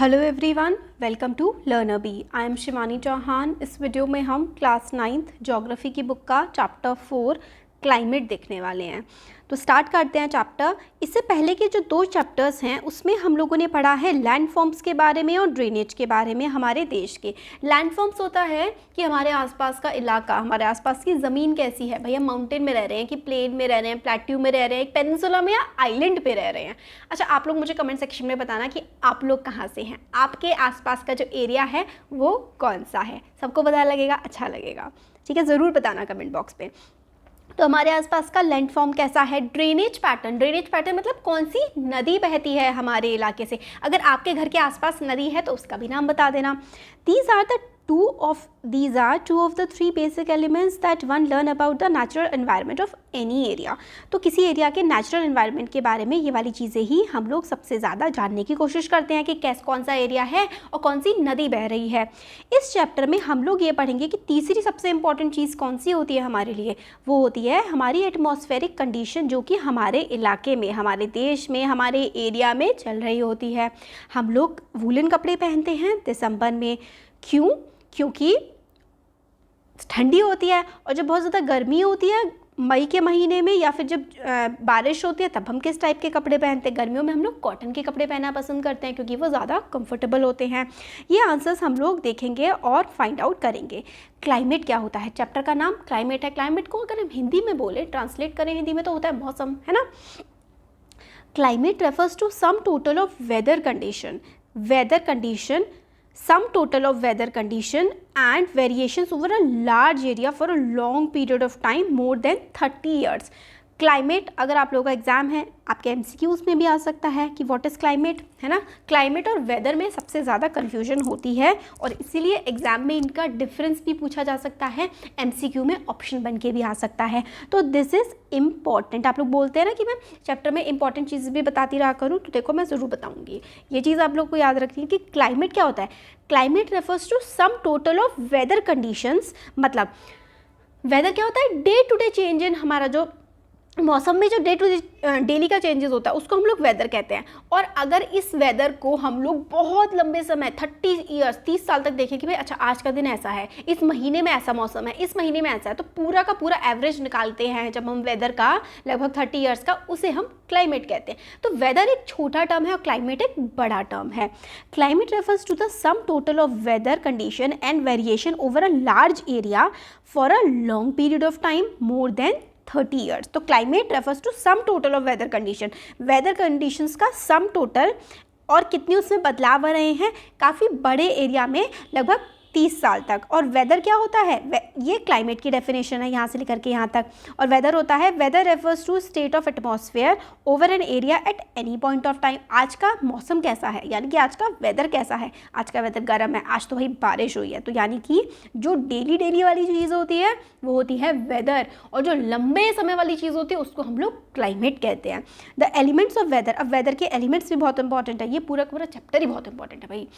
Hello everyone, welcome to Learner Bee. I am Shivani Chauhan. इस वीडियो में हम क्लास 9th ज्योग्राफी की बुक का चैप्टर 4 क्लाइमेट देखने वाले हैं। तो स्टार्ट करते हैं चैप्टर। इससे पहले के जो दो चैप्टर्स हैं उसमें हम लोगों ने पढ़ा है लैंडफॉर्म्स के बारे में और ड्रेनेज के बारे में। हमारे देश के लैंडफॉर्म्स होता है कि हमारे आसपास का इलाका, हमारे आसपास की ज़मीन कैसी है। भैया माउंटेन में रह रहे हैं कि प्लेन में रह रहे हैं, प्लेट्यू में रह रहे हैं, एक पेनिनसुला में या आइलैंड पे रह रहे हैं। अच्छा, आप लोग मुझे कमेंट सेक्शन में बताना कि आप लोग कहाँ से हैं, आपके आसपास का जो एरिया है वो कौन सा है। सबको पता लगेगा, अच्छा लगेगा। ठीक है, ज़रूर बताना कमेंट बॉक्स पे। तो हमारे आसपास का लैंडफॉर्म कैसा है। ड्रेनेज पैटर्न मतलब कौन सी नदी बहती है हमारे इलाके से। अगर आपके घर के आसपास नदी है तो उसका भी नाम बता देना। These are two of the three basic elements that one learn about the natural environment of any area। तो किसी एरिया के नेचुरल एनवायरनमेंट के बारे में ये वाली चीज़ें ही हम लोग सबसे ज़्यादा जानने की कोशिश करते हैं कि कौन सा एरिया है और कौन सी नदी बह रही है। इस चैप्टर में हम लोग ये पढ़ेंगे कि तीसरी सबसे इंपॉर्टेंट चीज़ कौन सी होती है हमारे लिए। वो होती है हमारी एटमॉस्फेरिक कंडीशन, जो कि हमारे इलाके में, हमारे देश में, हमारे एरिया में चल रही होती है। हम लोग वूलन कपड़े पहनते हैं दिसंबर में। क्यों? क्योंकि ठंडी होती है। और जब बहुत ज़्यादा गर्मी होती है मई के महीने में, या फिर जब बारिश होती है, तब हम किस टाइप के कपड़े पहनते हैं। गर्मियों में हम लोग कॉटन के कपड़े पहनना पसंद करते हैं क्योंकि वो ज़्यादा कंफर्टेबल होते हैं। ये आंसर्स हम लोग देखेंगे और फाइंड आउट करेंगे। क्लाइमेट क्या होता है, चैप्टर का नाम क्लाइमेट है। क्लाइमेट को अगर हम हिंदी में बोले, ट्रांसलेट करें हिंदी में, तो होता है मौसम, है ना। Climate refers to sum total of weather condition, some total of weather condition and variations over a large area for a long period of time more than 30 years। Climate, अगर आप लोगों का एग्जाम है, आपके एमसीक्यूज में भी आ सकता है कि व्हाट इज़ क्लाइमेट, है ना। क्लाइमेट और वेदर में सबसे ज़्यादा कन्फ्यूजन होती है और इसीलिए एग्जाम में इनका डिफरेंस भी पूछा जा सकता है, एमसीक्यू में ऑप्शन बन के भी आ सकता है। तो दिस इज़ इम्पॉर्टेंट। आप लोग बोलते हैं ना कि मैं चैप्टर में इंपॉर्टेंट चीज़ें भी बताती रहा करूँ, तो देखो मैं ज़रूर बताऊँगी। ये चीज़ आप लोग को याद रखनी है कि क्लाइमेट क्या होता है। Climate refers to sum total of weather conditions. मतलब वेदर क्या होता है, day to day change in हमारा जो मौसम में जो डे टू डे डेली का चेंजेस होता है उसको हम लोग वेदर कहते हैं। और अगर इस वेदर को हम लोग बहुत लंबे समय 30 साल तक देखें कि भाई अच्छा आज का दिन ऐसा है, इस महीने में ऐसा मौसम है, इस महीने में ऐसा है, तो पूरा का पूरा एवरेज निकालते हैं जब हम वेदर का, लगभग 30 ईयर्स का, उसे हम क्लाइमेट कहते हैं। तो वेदर एक छोटा टर्म है और क्लाइमेट एक बड़ा टर्म है। Climate refers to the sum total of weather condition and variation over a large area for a long period of time more than 30 years. तो climate refers to sum total of weather condition, weather conditions का sum total, और कितनी उसमें बदलाव आ रहे हैं, काफ़ी बड़े एरिया में, लगभग 30 साल तक। और वेदर क्या होता है, ये क्लाइमेट की डेफिनेशन है यहाँ से लेकर के यहाँ तक। और वेदर होता है, weather refers to state of atmosphere over an area at any point of time. आज का मौसम कैसा है, यानी कि आज का वेदर कैसा है। आज का वेदर गर्म है, आज तो भाई बारिश हुई है, तो यानी कि जो डेली वाली चीज़ होती है वो होती है वेदर, और जो लंबे समय वाली चीज़ होती है उसको हम लोग क्लाइमेट कहते हैं। द एलिमेंट्स ऑफ वेदर, अब वेदर के एलिमेंट्स भी बहुत इंपॉर्टेंट है। ये पूरा का पूरा चैप्टर ही बहुत इंपॉर्टेंट है भाई,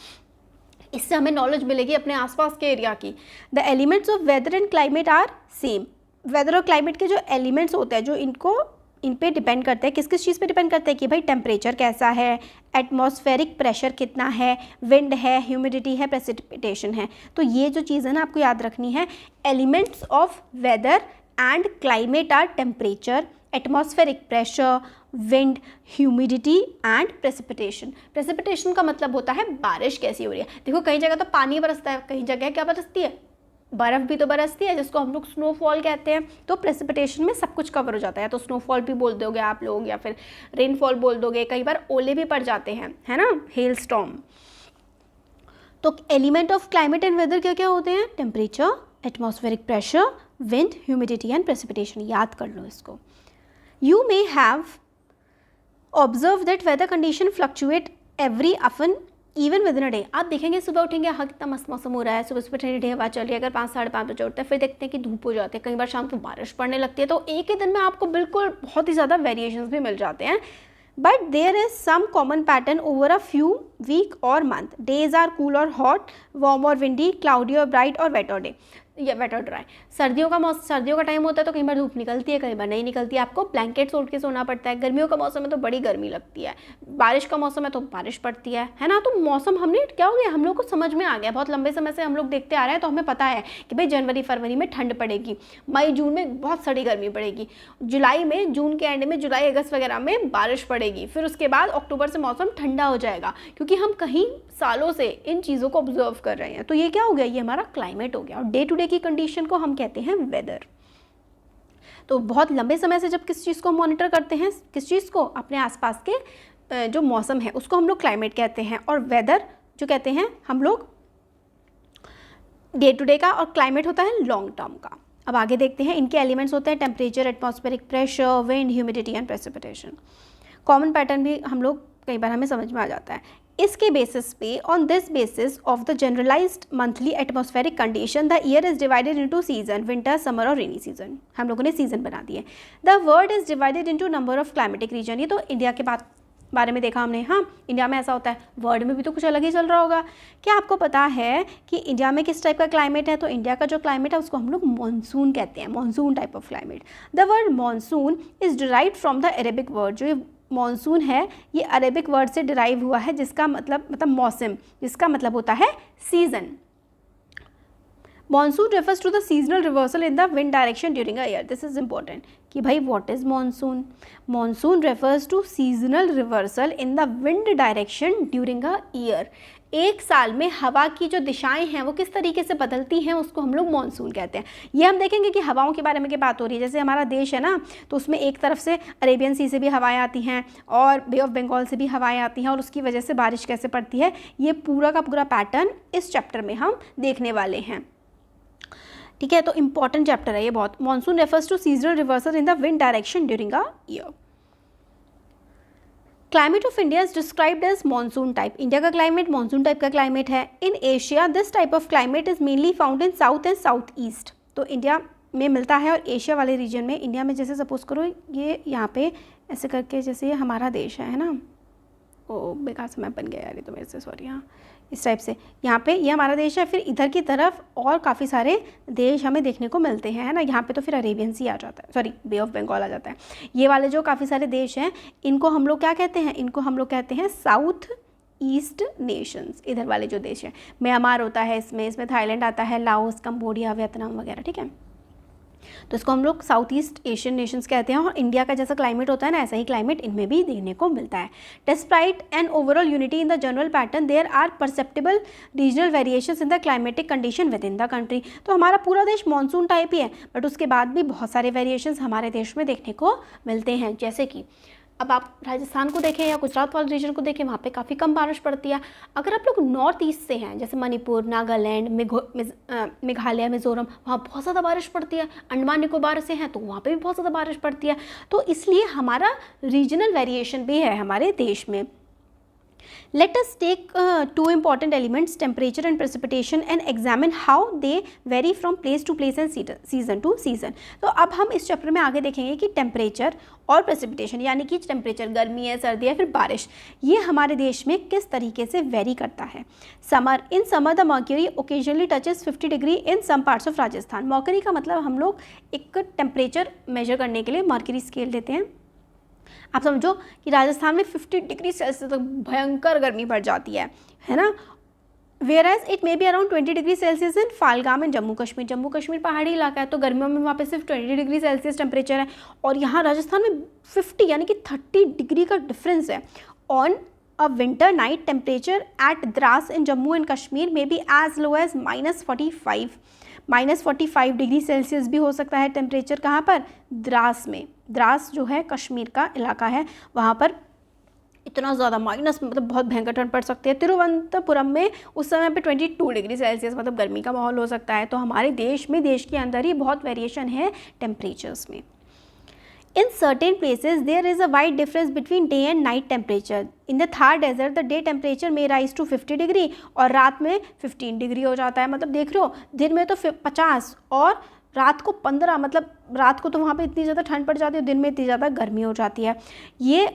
इससे हमें नॉलेज मिलेगी अपने आसपास के एरिया की। The elements of weather and climate are same. Weather और क्लाइमेट के जो एलिमेंट्स होते हैं, जो इन पे डिपेंड करते हैं, किस किस चीज़ पे डिपेंड करते हैं कि भाई टेम्परेचर कैसा है, एटमॉस्फेरिक प्रेशर कितना है, विंड है, ह्यूमिडिटी है, प्रेसिपिटेशन है। तो ये जो चीज़ है ना आपको याद रखनी है। Elements of weather and climate are temperature, atmospheric pressure, wind, humidity and precipitation. Precipitation का मतलब होता है बारिश कैसी हो रही है। देखो कई जगह तो पानी बरसता है, कई जगह क्या बरसती है, बर्फ़ भी तो बरसती है, जिसको हम लोग स्नोफॉल कहते हैं। तो प्रेसिपिटेशन में सब कुछ कवर हो जाता है। तो स्नोफॉल भी बोल दोगे आप लोग, या फिर रेनफॉल बोल दोगे, कई बार ओले भी पड़ जाते हैं, है ना, हेल स्टॉर्म। तो element of climate and weather क्या क्या होते हैं, temperature, atmospheric pressure, wind, humidity and precipitation. याद कर लो इसको। You may have observe that weather condition fluctuate every often even within a day. आप देखेंगे सुबह उठेंगे, हाँ कितना मस्त मौसम हो रहा है, सुबह ठंडी ठंडी हवा चल रही है, अगर 5 साढ़े 5 बजे उठते हैं, फिर देखते हैं कि धूप हो जाती है, कई बार शाम को बारिश पड़ने लगती है। तो एक ही दिन में आपको बिल्कुल बहुत ही ज़्यादा वेरिएशंस भी मिल जाते हैं। But there is some common pattern over a few week और मंथ। डेज आर कूल और हॉट, वार्म और विंडी, क्लाउडी और ब्राइट और वेट और डे, या वेट और ड्राई। सर्दियों का टाइम होता है तो कई बार धूप निकलती है, कई बार नहीं निकलती है, आपको ब्लैंकेट्स ओढ़ के सोना पड़ता है। गर्मियों का मौसम है तो बड़ी गर्मी लगती है, बारिश का मौसम है तो बारिश पड़ती है ना। तो मौसम हमने क्या हो गया, हम लोग को समझ में आ गया, बहुत लंबे समय से हम लोग देखते आ रहे हैं, तो हमें पता है कि भाई जनवरी फरवरी में ठंड पड़ेगी, मई जून में बहुत सड़ी गर्मी पड़ेगी, जुलाई में, जून के एंड में, जुलाई अगस्त वगैरह में बारिश पड़ेगी, फिर उसके बाद अक्टूबर से मौसम ठंडा हो जाएगा, क्योंकि हम कहीं सालों से इन चीज़ों को ऑब्जर्व कर रहे हैं। तो ये क्या हो गया, ये हमारा क्लाइमेट हो गया। और डे टू डे की कंडीशन को हम कहते हैं वेदर। तो बहुत लंबे समय से जब किस चीज़ को मॉनिटर करते हैं, किस चीज़ को, अपने आसपास के जो मौसम है उसको हम लोग क्लाइमेट कहते हैं, और वेदर जो कहते हैं हम लोग डे टू डे का, और क्लाइमेट होता है लॉन्ग टर्म का। अब आगे देखते हैं, इनके एलिमेंट्स होते हैं temperature, atmospheric pressure, wind, humidity and precipitation. Common pattern भी हम लोग कई बार हमें समझ में आ जाता है। इसके बेसिस पे, on this basis of the generalised monthly atmospheric condition, the year is divided into season, winter, summer और रेनी सीजन। हम लोगों ने सीजन बना दिए। The world is divided into number of climatic region. ये तो इंडिया के बारे में देखा हमने। हाँ, इंडिया में ऐसा होता है, वर्ल्ड में भी तो कुछ अलग ही चल रहा होगा। क्या आपको पता है कि इंडिया में किस टाइप का क्लाइमेट है? तो इंडिया का जो क्लाइमेट है उसको हम लोग मानसून कहते हैं, monsoon type of climate. The word monsoon is derived from the Arabic word. जो मानसून है ये अरेबिक वर्ड से डिराइव हुआ है, जिसका मतलब मौसम, जिसका मतलब होता है season. Monsoon refers to the seasonal reversal in the wind direction during a year. This is important कि भाई what is monsoon. Monsoon refers to seasonal reversal in the wind direction during a year. एक साल में हवा की जो दिशाएं हैं वो किस तरीके से बदलती हैं, उसको हम लोग मानसून कहते हैं। ये हम देखेंगे कि हवाओं के बारे में क्या बात हो रही है। जैसे हमारा देश है ना, तो उसमें एक तरफ से अरेबियन सी से भी हवाएं आती हैं और बे ऑफ बंगाल से भी हवाएं आती हैं, और उसकी वजह से बारिश कैसे पड़ती है, ये पूरा का पूरा पैटर्न इस चैप्टर में हम देखने वाले हैं। ठीक है, तो इंपॉर्टेंट चैप्टर है ये बहुत। Monsoon refers to seasonal reversal in the wind direction during a year. Climate of India is described as monsoon type. India का क्लाइमेट मानसून टाइप का क्लाइमेट है। In Asia this type of climate is mainly found in south and south east. तो India में मिलता है, और Asia वाले region में, इंडिया में जैसे सपोज करो ये यहाँ पे ऐसे करके, जैसे ये हमारा देश है ना, ओ बेकार से मैप बन गया यार ये तो मेरे से, सॉरी। हाँ, इस टाइप से यहाँ पे ये हमारा देश है, फिर इधर की तरफ और काफ़ी सारे देश हमें देखने को मिलते हैं, है ना। यहाँ पे तो फिर अरेबियन सी आ जाता है, सॉरी बे ऑफ बंगाल आ जाता है। ये वाले जो काफ़ी सारे देश हैं, इनको हम लोग क्या कहते हैं, इनको हम लोग कहते हैं साउथ ईस्ट नेशंस। इधर वाले जो देश हैं, म्यांमार होता है इसमें थाईलैंड आता है, लाओस, कंबोडिया, वियतनाम वगैरह। ठीक है, तो इसको हम लोग साउथ ईस्ट एशियन नेशंस कहते हैं। और इंडिया का जैसा क्लाइमेट होता है ना, ऐसा ही क्लाइमेट इनमें भी देखने को मिलता है। Despite an overall unity in the general pattern, there are perceptible regional variations in the climatic condition within the country. तो हमारा पूरा देश मानसून टाइप ही है, बट उसके बाद भी बहुत सारे वेरिएशंस हमारे देश में देखने को मिलते हैं। जैसे कि अब आप राजस्थान को देखें या गुजरात वाले रीजन को देखें, वहाँ पे काफ़ी कम बारिश पड़ती है। अगर आप लोग नॉर्थ ईस्ट से हैं, जैसे मणिपुर, नागालैंड, मेघालय, मिजोरम, वहाँ बहुत ज़्यादा बारिश पड़ती है। अंडमान निकोबार से हैं तो वहाँ पे भी बहुत ज़्यादा बारिश पड़ती है। तो इसलिए हमारा रीजनल वेरिएशन भी है हमारे देश में। Let us take two important elements, temperature and precipitation, and examine how they vary from place to place and season to season. तो अब हम इस चैप्टर में आगे देखेंगे कि टेम्परेचर और प्रेसिपिटेशन, यानी कि टेम्परेचर गर्मी है, सर्दी है, फिर बारिश, ये हमारे देश में किस तरीके से वेरी करता है। Summer, in summer the mercury occasionally touches 50 degree in some parts of Rajasthan. Mercury का मतलब हम लोग एक टेम्परेचर मेजर करने के लिए मर्क्यूरी स्केल देते हैं। आप समझो कि राजस्थान में 50 डिग्री सेल्सियस तक भयंकर गर्मी पड़ जाती है ना। Where as it may be around 20 degree Celsius in Pahalgam in Jammu Kashmir. Jammu Kashmir पहाड़ी इलाका है, तो गर्मियों में वहाँ पे सिर्फ 20 डिग्री सेल्सियस टेम्परेचर है, और यहाँ राजस्थान में 50 यानी कि 30 डिग्री का डिफरेंस है। On a winter night temperature at Dras in Jammu and Kashmir में be as low as -45 degree Celsius भी हो सकता है टेम्परेचर। कहाँ पर? द्रास में। द्रास जो है कश्मीर का इलाका है, वहाँ पर इतना ज़्यादा माइनस, मतलब बहुत भयंकर ठंड पड़ सकती है। तिरुवनंतपुरम में उस समय पे 22 डिग्री सेल्सियस, मतलब गर्मी का माहौल हो सकता है। तो हमारे देश में, देश के अंदर ही बहुत वेरिएशन है टेम्परेचर्स में। In certain places, there is a wide difference between day and night temperature. In the Thar desert, the day temperature may rise to 50 degree और रात में 15 डिग्री हो जाता है। मतलब देख रहे हो, दिन में तो 50 और रात को 15, मतलब रात को तो वहाँ पे इतनी ज़्यादा ठंड पड़ जाती है, दिन में इतनी ज़्यादा गर्मी हो जाती है। ये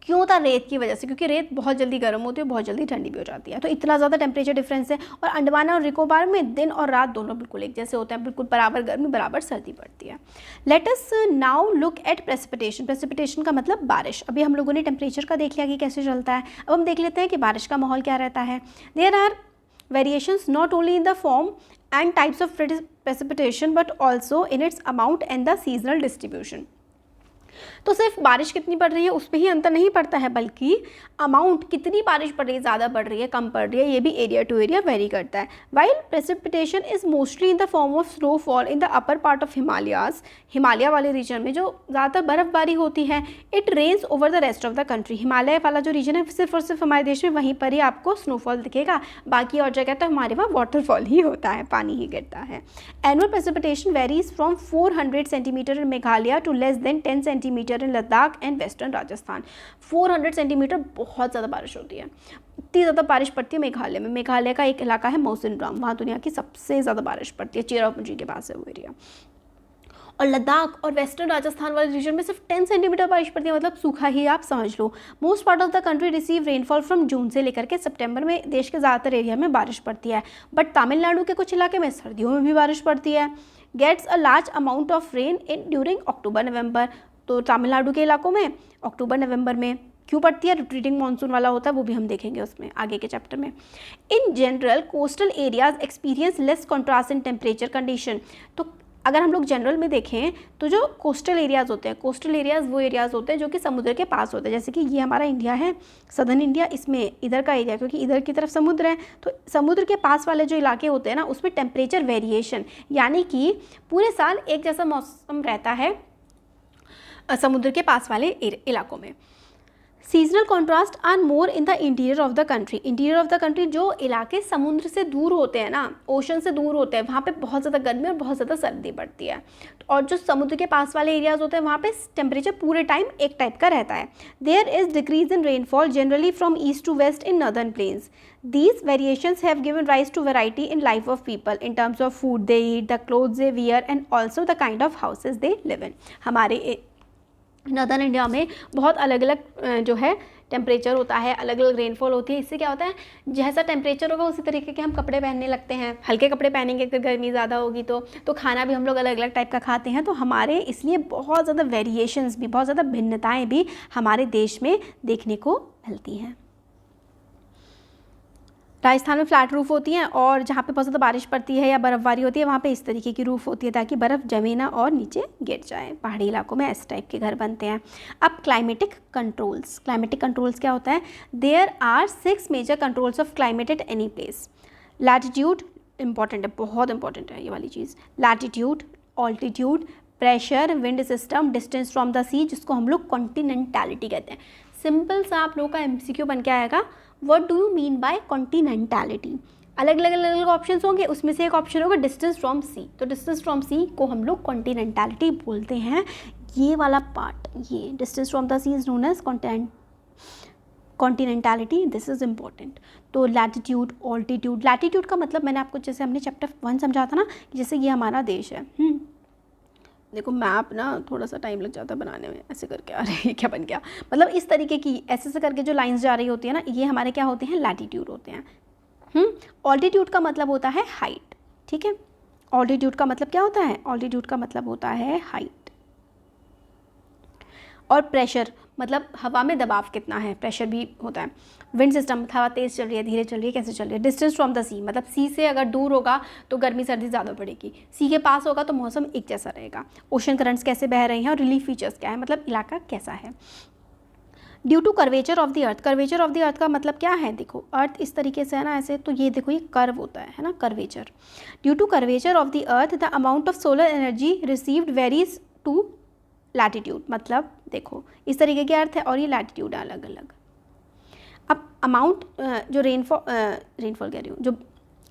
क्यों होता है? रेत की वजह से, क्योंकि रेत बहुत जल्दी गर्म होती है, बहुत जल्दी ठंडी भी हो जाती है, तो इतना ज़्यादा टेम्परेचर डिफरेंस है। और अंडमान और निकोबार में दिन और रात दोनों बिल्कुल एक जैसे होते हैं, बिल्कुल बराबर गर्मी बराबर सर्दी पड़ती है। Let us now look at precipitation. Precipitation का मतलब बारिश। अभी हम लोगों ने टेम्परेचर का देख लिया कि कैसे चलता है, अब हम देख लेते हैं कि बारिश का माहौल क्या रहता है। There are variations not only in the form and types of precipitation but also in its amount and the seasonal distribution. तो सिर्फ बारिश कितनी पड़ रही है उस पर ही अंतर नहीं पड़ता है, बल्कि अमाउंट कितनी बारिश पड़ रही है, ज़्यादा पड़ रही है कम पड़ रही है, ये भी एरिया टू एरिया वेरी करता है। While precipitation is mostly in the form of snowfall in the upper part of Himalayas, Himalaya वाले रीजन में जो ज़्यादातर बर्फबारी होती है, it rains over the rest of the country. Himalaya वाला जो रीजन है सिर्फ और सिर्फ हमारे देश में वहीं पर ही आपको स्नोफॉल दिखेगा, बाकी और जगह तो हमारे वहाँ वाटरफॉल ही होता है, पानी ही गिरता है। Annual precipitation varies from 400 centimetre in Meghalaya to less than 10 centimetre in Ladakh and western Rajasthan. 400 centimetre बहुत ज़्यादा बारिश होती है, इतनी ज़्यादा बारिश पड़ती है मेघालय में। मेघालय का एक इलाका है मौसिनराम, वहाँ दुनिया की सबसे ज़्यादा बारिश पड़ती है, चेरापूंजी के पास है वो एरिया। और लद्दाख और वेस्टर्न राजस्थान वाले रीजन में सिर्फ 10 सेंटीमीटर बारिश पड़ती है, मतलब सूखा ही आप समझ लो। Most part of the country receive rainfall from June से लेकर के सितंबर में देश के ज़्यादातर एरिया में बारिश पड़ती है, बट तमिलनाडु के कुछ इलाके में सर्दियों में भी बारिश पड़ती है। Gets a large amount of rain in during October November, तो तमिलनाडु के इलाकों में अक्टूबर नवंबर में क्यों पड़ती है? रिट्रीटिंग मानसून वाला होता है, वो भी हम देखेंगे उसमें आगे के चैप्टर में। In general coastal areas experience less contrast in temperature condition. तो अगर हम लोग जनरल में देखें तो जो कोस्टल एरियाज़ होते हैं, कोस्टल एरियाज़ वो एरियाज़ होते हैं जो कि समुद्र के पास होते हैं, जैसे कि ये हमारा इंडिया है, सदर्न इंडिया, इसमें इधर का एरिया क्योंकि इधर की तरफ समुद्र है, तो समुद्र के पास वाले जो इलाके होते हैं ना उसमें टेम्परेचर वेरिएशन, यानी कि पूरे साल एक जैसा मौसम रहता है समुद्र के पास वाले इलाकों में। Seasonal contrast are more in the interior of the country. Interior of the country जो इलाके समुद्र से दूर होते हैं ना, ओशन से दूर होते हैं, वहाँ पे बहुत ज़्यादा गर्मी और बहुत ज़्यादा सर्दी पड़ती है। और जो समुद्र के पास वाले एरियाज़ होते हैं वहाँ पे टेम्परेचर पूरे टाइम एक टाइप का रहता है। There is decrease in rainfall generally from east to west in northern plains. These variations have given rise to variety in life of people in terms of food they eat, the clothes they wear and also the kind of houses they live in. हमारे northern India में बहुत अलग अलग जो है temperature होता है, अलग अलग रेनफॉल होती है। इससे क्या होता है, जैसा टेम्परेचर होगा उसी तरीके के हम कपड़े पहनने लगते हैं। हल्के कपड़े पहनेंगे अगर गर्मी ज़्यादा होगी तो खाना भी हम लोग अलग अलग टाइप का खाते हैं। तो हमारे इसलिए बहुत ज़्यादा वेरिएशंस भी, बहुत ज़्यादा भिन्नताएँ भी हमारे देश में देखने को मिलती हैं। राजस्थान में फ्लैट रूफ़ होती हैं और जहाँ पे बहुत ज़्यादा बारिश पड़ती है या बर्फ़बारी होती है वहाँ पे इस तरीके की रूफ़ होती है ताकि बर्फ़ जमे ना और नीचे गिर जाए। पहाड़ी इलाकों में इस टाइप के घर बनते हैं। अब क्लाइमेटिक कंट्रोल्स। क्लाइमेटिक कंट्रोल्स क्या होता है? There are 6 major controls of climate at any place. Latitude important है, बहुत इंपॉर्टेंट है ये वाली चीज़। Latitude, altitude, pressure, wind system, distance from the sea, जिसको हम लोग कॉन्टिनेंटैलिटी कहते हैं। सिंपल सा आप लोगों का MCQ बन के आएगा, what do you mean by continentality. अलग अलग ऑप्शंस होंगे, उसमें से एक ऑप्शन होगा डिस्टेंस फ्रॉम सी। तो डिस्टेंस फ्रॉम सी को हम लोग कॉन्टिनेंटैलिटी बोलते हैं। ये वाला पार्ट, ये distance from the sea is known as continentality, this is important. तो लैटिट्यूड, ऑल्टीट्यूड। लैटिट्यूड का मतलब मैंने आपको जैसे हमने चैप्टर 1 समझा था ना, जैसे ये हमारा देश है। देखो मैप ना थोड़ा सा टाइम लग जाता है बनाने में, ऐसे करके आ रही है, क्या बन गया, मतलब इस तरीके की ऐसे करके जो लाइंस जा रही होती है ना, ये हमारे क्या होते हैं? लैटिट्यूड होते हैं। ऑल्टीट्यूड का मतलब होता है हाइट, ठीक है। ऑल्टीट्यूड का मतलब क्या होता है? ऑल्टीट्यूड का मतलब होता है हाइट। और प्रेशर मतलब हवा में दबाव कितना है, प्रेशर भी होता है। विंड सिस्टम, हवा तेज़ चल रही है, धीरे चल रही है, कैसे चल रही है। डिस्टेंस फ्रॉम द सी मतलब सी से अगर दूर होगा तो गर्मी सर्दी ज़्यादा पड़ेगी, सी के पास होगा तो मौसम एक जैसा रहेगा। ओशन करंट्स कैसे बह रहे हैं और रिलीफ फीचर्स क्या है, मतलब इलाका कैसा है। Due to curvature of the earth. Curvature of the earth का मतलब क्या है? देखो अर्थ इस तरीके से है ना, ऐसे, तो ये देखो ये कर्व होता है ना, curvature. Due to curvature of the earth the amount of solar energy received varies to latitude. मतलब देखो इस तरीके के अर्थ है और ये लैटिट्यूड है अलग अलग। अब अमाउंट जो रेनफॉल कह रही हूँ, जो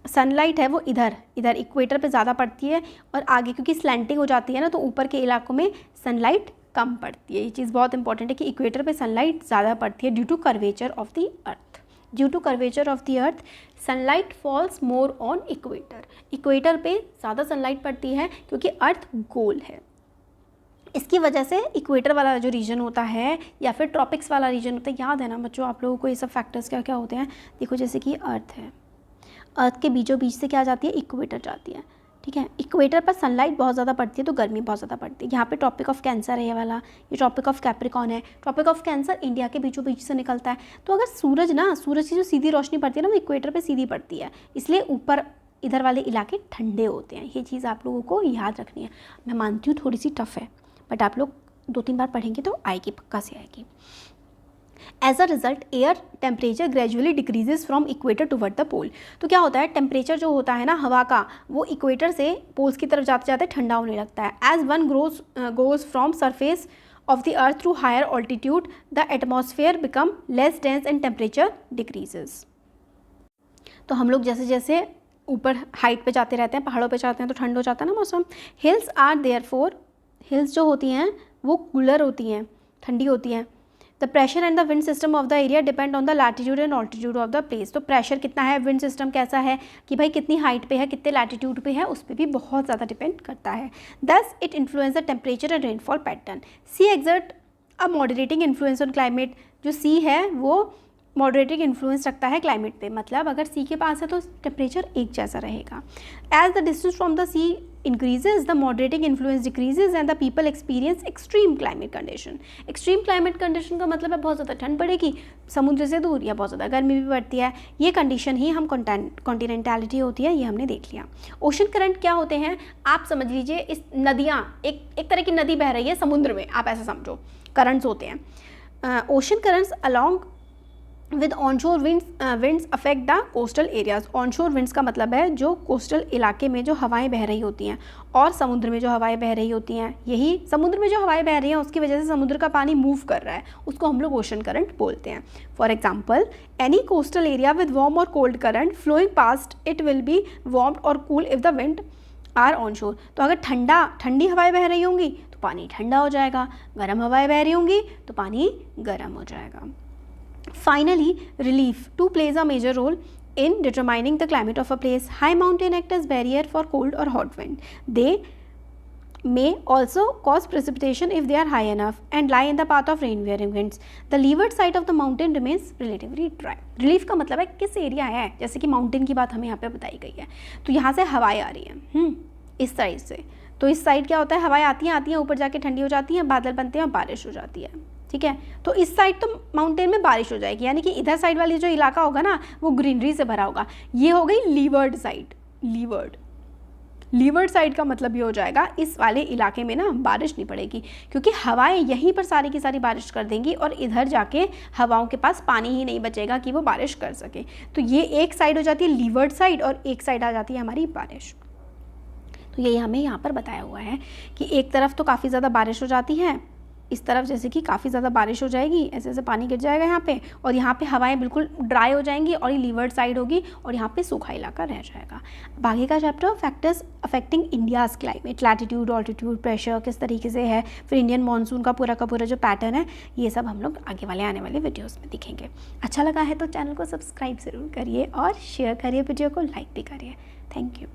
सनलाइट है वो इधर इक्वेटर पे ज़्यादा पड़ती है और आगे क्योंकि स्लैंटिंग हो जाती है ना, तो ऊपर के इलाकों में सनलाइट कम पड़ती है। ये चीज़ बहुत इंपॉर्टेंट है कि इक्वेटर पे सनलाइट ज़्यादा पड़ती है due to curvature of the earth. Due to curvature of the earth sunlight falls more on equator. Equator पे ज़्यादा सनलाइट पड़ती है क्योंकि अर्थ गोल है। इसकी वजह से इक्वेटर वाला जो रीजन होता है या फिर ट्रॉपिक्स वाला रीजन होता है, याद है ना बच्चों आप लोगों को ये सब फैक्टर्स क्या क्या होते हैं। देखो जैसे कि अर्थ है, अर्थ के बीचों बीच से क्या जाती है, इक्वेटर जाती है, ठीक है। इक्वेटर पर सनलाइट बहुत ज़्यादा पड़ती है तो गर्मी बहुत ज़्यादा पड़ती है। यहाँ पे ट्रॉपिक ऑफ कैंसर है ये वाला, ये ट्रॉपिक ऑफ कैप्रिकॉर्न है। ट्रॉपिक ऑफ कैंसर इंडिया के बीचों बीच से निकलता है। तो अगर सूरज की जो सीधी रोशनी पड़ती है ना वो इक्वेटर पे सीधी पड़ती है, इसलिए ऊपर इधर वाले इलाके ठंडे होते हैं। ये चीज़ आप लोगों को याद रखनी है। मैं मानती हूँ थोड़ी सी टफ है, बट आप लोग 2-3 बार पढ़ेंगे तो आएगी, पक्का से आएगी। As a result air temperature gradually decreases from equator toward the pole. तो क्या होता है, टेम्परेचर जो होता है ना हवा का, वो इक्वेटर से पोल्स की तरफ जाते जाते ठंडा होने लगता है। As one goes from surface of the earth through higher altitude the atmosphere become less dense and temperature decreases. तो हम लोग जैसे जैसे ऊपर हाइट पे जाते रहते हैं, पहाड़ों पे जाते हैं, तो ठंड हो जाता है ना मौसम। हिल्स आर देयरफॉर, हिल्स जो होती हैं वो कूलर होती हैं, ठंडी होती हैं। The pressure and the wind system of the area depend on the latitude and altitude of the place. तो प्रेशर कितना है, विंड सिस्टम कैसा है, कि भाई कितनी हाइट पे है, कितने लैटिट्यूड पे है, उस पर भी बहुत ज़्यादा डिपेंड करता है। Thus it influence the temperature and rainfall pattern. Sea exert a moderating influence on climate. जो सी है वो मॉडरेटिंग इन्फ्लुएंस रखता है क्लाइमेट पे, मतलब अगर सी के पास है तो टेम्परेचर एक जैसा रहेगा। As the distance from the sea increases the moderating influence decreases and the people experience extreme climate condition. Extreme climate condition का मतलब है बहुत ज़्यादा ठंड पड़ेगी समुद्र से दूर, या बहुत ज़्यादा गर्मी भी पड़ती है। ये कंडीशन ही हम कॉन्टिनेंटैलिटी होती है, ये हमने देख लिया। ओशन करंट क्या होते हैं, आप समझ लीजिए इस नदियाँ, एक तरह की नदी बह रही है समुद्र में, आप ऐसा समझो, करंट्स होते हैं। Ocean currents along with onshore winds affect the coastal areas. Onshore winds का मतलब है जो कोस्टल इलाके में जो हवाएं बह रही होती हैं और समुद्र में जो हवाएं बह रही होती हैं, यही समुद्र में जो हवाएं बह रही हैं उसकी वजह से समुद्र का पानी मूव कर रहा है, उसको हम लोग ओशन करंट बोलते हैं। For example any coastal area with warm or cold current flowing past it will be warmed or cool if the wind are onshore. तो अगर ठंडी हवाएं बह रही होंगी तो पानी ठंडा हो जाएगा, गर्म हवाएं बह रही होंगी तो पानी गर्म हो जाएगा। Finally, relief too plays a major role in determining the climate of a place. High mountain act as barrier for cold or hot wind. They may also cause precipitation if they are high enough and lie in the path of rain-bearing winds. The leeward side of the mountain remains relatively dry. Relief का मतलब है किस area है, जैसे कि mountain की बात हमें यहाँ पे बताई गई है। तो यहाँ से हवाएं आ रही हैं इस साइड से, तो इस साइड क्या होता है, हवाएं आती हैं ऊपर जाके ठंडी हो जाती हैं, बादल बनते हैं और बारिश हो जाती है, ठीक है। तो इस साइड तो माउंटेन में बारिश हो जाएगी, यानी कि इधर साइड वाली जो इलाका होगा ना वो ग्रीनरी से भरा होगा। ये हो गई लीवर्ड साइड। लीवर्ड साइड का मतलब ये हो जाएगा इस वाले इलाके में ना बारिश नहीं पड़ेगी, क्योंकि हवाएं यहीं पर सारी की सारी बारिश कर देंगी और इधर जाके हवाओं के पास पानी ही नहीं बचेगा कि वो बारिश कर सके। तो ये एक साइड हो जाती है लीवर्ड साइड और एक साइड आ जाती है हमारी बारिश। तो ये हमें यहाँ पर बताया हुआ है कि एक तरफ तो काफ़ी ज़्यादा बारिश हो जाती है, इस तरफ जैसे कि काफ़ी ज़्यादा बारिश हो जाएगी, ऐसे ऐसे पानी गिर जाएगा यहाँ पे, और यहाँ पे हवाएं बिल्कुल ड्राई हो जाएंगी और ये लीवर्ड साइड होगी और यहाँ पे सूखा इलाका रह जाएगा। बाकी का chapter factors affecting India's climate, latitude, altitude, pressure किस तरीके से है, फिर इंडियन मानसून का पूरा जो पैटर्न है, ये सब हम लोग आगे वाले आने वाले वीडियोज़ में दिखेंगे। अच्छा लगा है तो चैनल को सब्सक्राइब ज़रूर करिए और शेयर करिए, वीडियो को लाइक भी करिए। Thank you.